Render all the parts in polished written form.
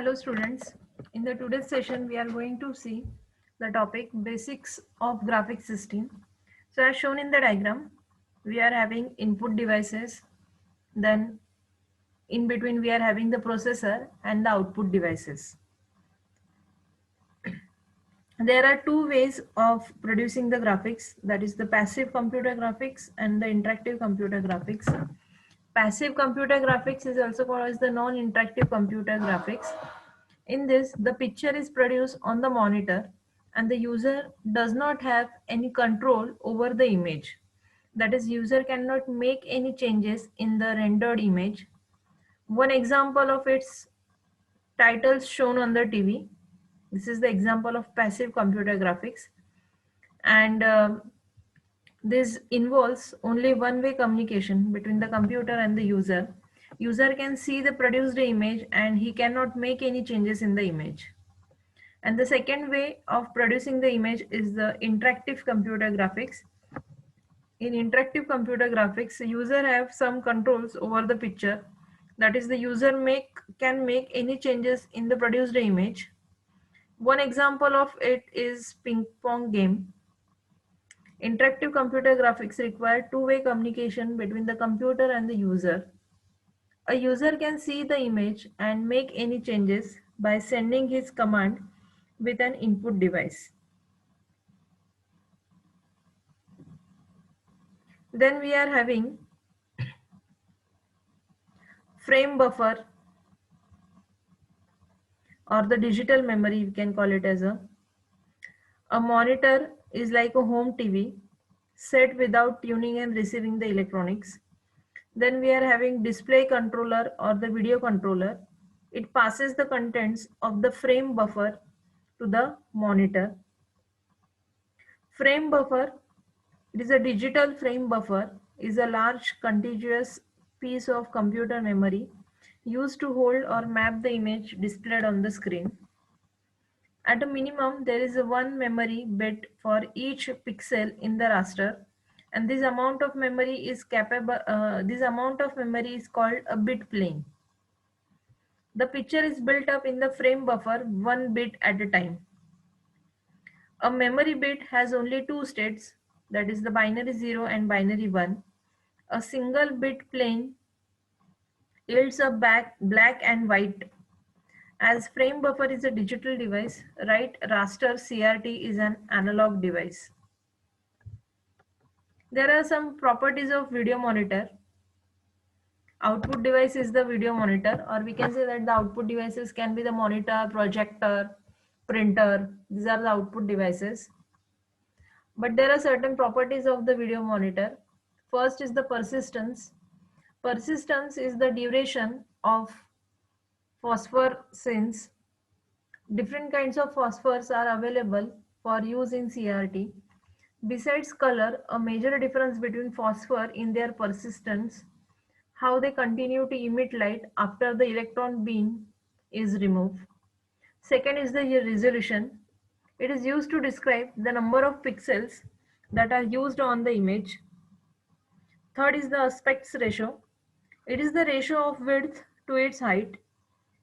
Hello students, in the today's session we are going to see the topic basics of graphic system. So as shown in the diagram, we are having input devices, then in between we are having the processor and the output devices. There are two ways of producing the graphics, that is the passive computer graphics and the interactive computer graphics. Passive computer graphics is also called as the non-interactive computer graphics. In this, the picture is produced on the monitor and the user does not have any control over the image. That is, user cannot make any changes in the rendered image. One example of its titles shown on the TV. This is the example of passive computer graphics. And this involves only one-way communication between the computer and the user. User can see the produced image and he cannot make any changes in the image. And the second way of producing the image is the interactive computer graphics. In interactive computer graphics, the user have some controls over the picture. That is, the user can make any changes in the produced image. One example of it is ping pong game. Interactive computer graphics require two-way communication between the computer and the user. A user can see the image and make any changes by sending his command with an input device. Then we are having frame buffer or the digital memory, we can call it as a monitor is like a home TV set without tuning and receiving the electronics. Then we are having display controller or the video controller. It passes the contents of the frame buffer to the monitor. Frame buffer, it is a digital frame buffer, is a large contiguous piece of computer memory used to hold or map the image displayed on the screen. At a minimum, there is a one memory bit for each pixel in the raster, and this amount of memory is capable. This amount of memory is called a bit plane. The picture is built up in the frame buffer one bit at a time. A memory bit has only two states, that is the binary 0 and binary 1. A single bit plane yields a black and white. As frame buffer is a digital device, right raster CRT is an analog device. There are some properties of video monitor. Output device is the video monitor, or we can say that the output devices can be the monitor, projector, printer. These are the output devices. But there are certain properties of the video monitor. First is the persistence. Persistence is the duration of phosphorescence. Different kinds of phosphors are available for use in CRT. Besides color, a major difference between phosphor in their persistence, how they continue to emit light after the electron beam is removed. Second is the resolution. It is used to describe the number of pixels that are used on the image. Third is the aspects ratio. It is the ratio of width to its height.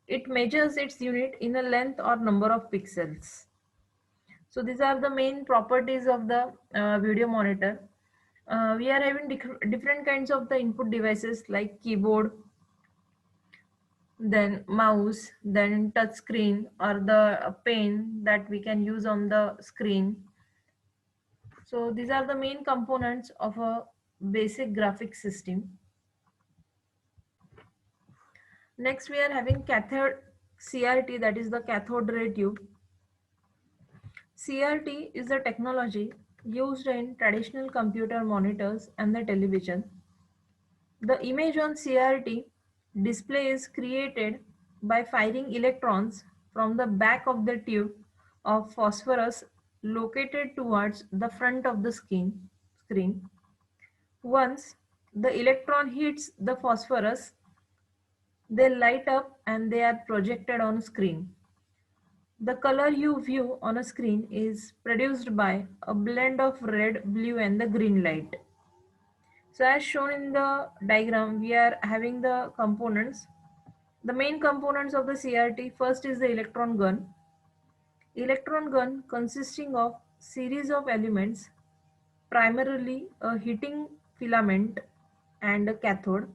It measures its unit in a length or number of pixels. So these are the main properties of the video monitor. We are having different kinds of the input devices like keyboard, then mouse, then touch screen or the pen that we can use on the screen. So these are the main components of a basic graphic system. Next we are having cathode CRT, that is the cathode ray tube. CRT is a technology used in traditional computer monitors and the television. The image on CRT display is created by firing electrons from the back of the tube of phosphorus located towards the front of the screen. Once the electron hits the phosphorus, they light up and they are projected on screen. The color you view on a screen is produced by a blend of red, blue and the green light. So as shown in the diagram, we are having the components. The main components of the CRT, first is the electron gun. Electron gun consisting of series of elements, primarily a heating filament and a cathode.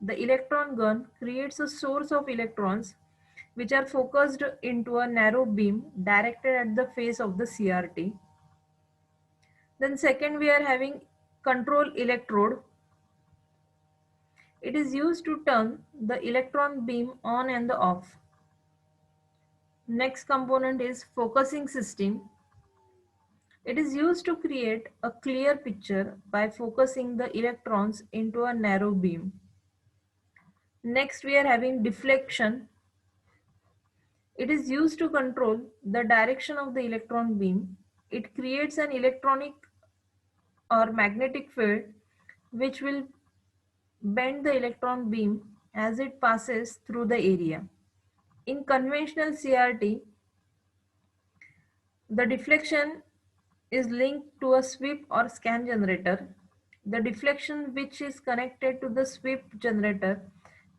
The electron gun creates a source of electrons which are focused into a narrow beam directed at the face of the CRT. Then second we are having control electrode. It is used to turn the electron beam on and off. Next component is focusing system. It is used to create a clear picture by focusing the electrons into a narrow beam. Next we are having deflection. It is used to control the direction of the electron beam. It creates an electronic or magnetic field which will bend the electron beam as it passes through the area. In conventional CRT, the deflection is linked to a sweep or scan generator. The deflection which is connected to the sweep generator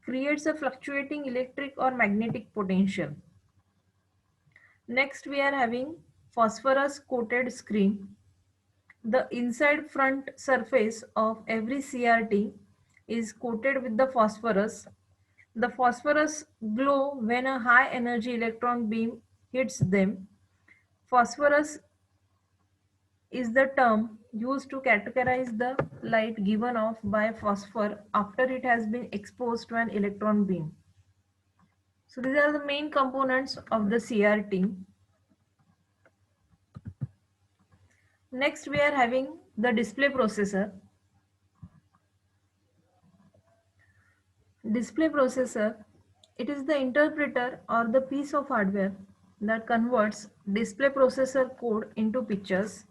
creates a fluctuating electric or magnetic potential. Next we are having phosphorus coated screen. The inside front surface of every CRT is coated with the phosphorus. The phosphorus glow when a high energy electron beam hits them. Phosphorus is the term used to categorize the light given off by phosphor after it has been exposed to an electron beam. So these are the main components of the CRT. Next we are having the display processor. Display processor, it is the interpreter or the piece of hardware that converts display processor code into pictures.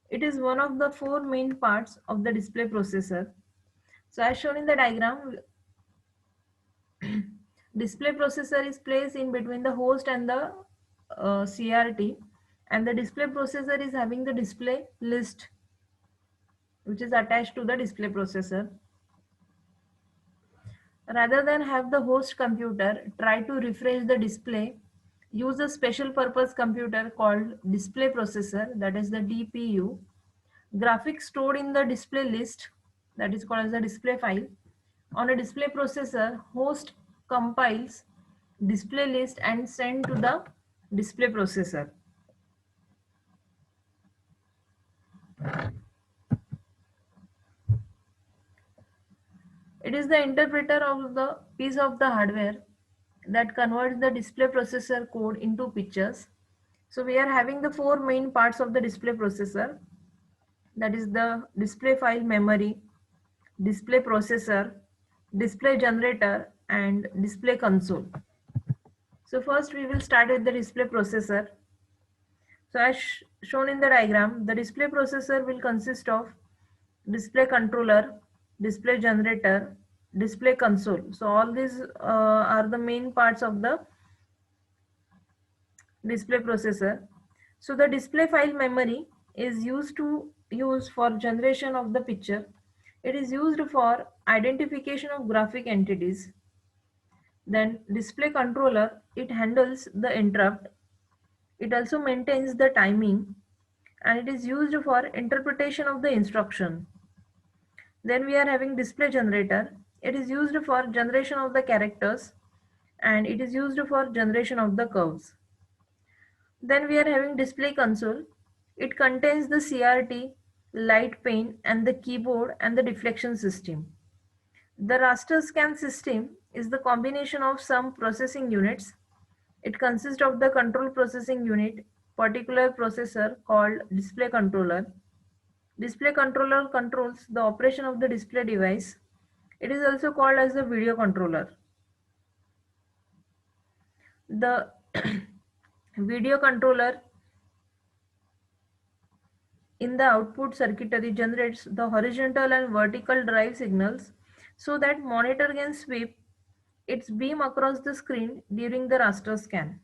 It is one of the four main parts of the display processor. So as shown in the diagram, display processor is placed in between the host and the CRT, and the display processor is having the display list which is attached to the display processor. Rather than have the host computer try to refresh the display, use a special purpose computer called display processor, that is the DPU. Graphics stored in the display list, that is called as the display file. On a display processor, host compiles display list and send to the display processor. It is the interpreter of the piece of the hardware that converts the display processor code into pictures. So we are having the four main parts of the display processor, that is the display file memory, display processor, display generator, and display console. So first we will start with the display processor. So as shown in the diagram, the display processor will consist of display controller, display generator, display console. So all these are the main parts of the display processor. So the display file memory is used for generation of the picture. It is used for identification of graphic entities. Then display controller, it handles the interrupt. It also maintains the timing, and it is used for interpretation of the instruction. Then we are having display generator. It is used for generation of the characters, and it is used for generation of the curves. Then we are having display console. It contains the CRT, light pane, and the keyboard and the deflection system. The raster scan system is the combination of some processing units. It consists of the control processing unit, particular processor called display controller. Display controller controls the operation of the display device. It is also called as the video controller. The video controller in the output circuitry generates the horizontal and vertical drive signals so that monitor can sweep its beam across the screen during the raster scan.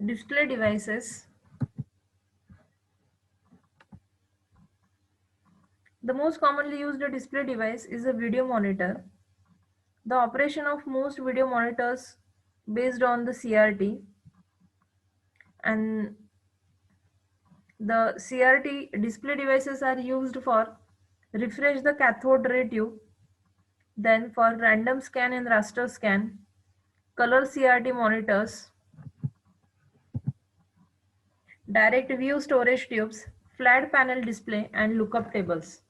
Display devices. The most commonly used display device is a video monitor. The operation of most video monitors based on the CRT, and the CRT display devices are used for refresh the cathode ray tube, then for random scan and raster scan, color CRT monitors, direct view storage tubes, flat panel display, and lookup tables.